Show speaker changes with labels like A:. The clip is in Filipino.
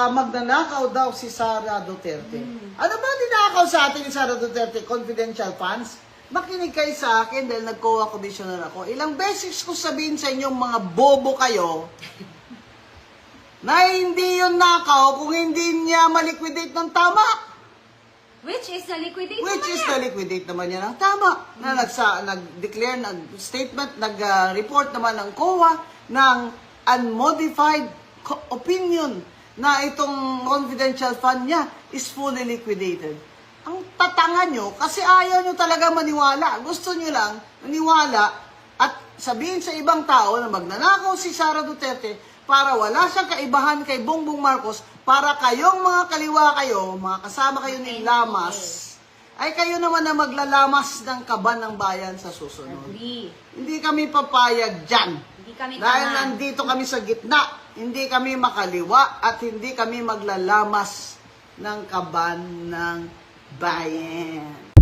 A: Magnanakaw daw si Sara Duterte. Ano ba ninakaw sa atin ni Sara Duterte? Confidential funds? Makinig kayo sa akin dahil nag-COA commissioner ako. Ilang beses ko sabihin sa inyong mga bobo kayo na hindi yun nakaw kung hindi niya maliquidate ng tama.
B: Which is na-liquidate
A: Which
B: naman
A: is
B: yan.
A: na-liquidate naman niya ng tama. Na nag-declare, nag-statement, nag-report naman ng COA ng unmodified opinion na itong confidential fund niya is fully liquidated. Ang tatanga nyo, kasi ayaw nyo talaga maniwala. Gusto nyo lang maniwala at sabihin sa ibang tao na magnanakaw si Sara Duterte para wala siyang kaibahan kay Bongbong Marcos, para kayong mga kaliwa kayo, mga kasama kayo ni Lamas, ay kayo naman na maglalamas ng kaban ng bayan sa susunod.
B: Agree.
A: Hindi kami papayag dyan.
B: Hindi kami
A: Dahil
B: tanga.
A: nandito kami sa gitna, hindi kami makaliwa at hindi kami maglalamas ng kaban ng bayan.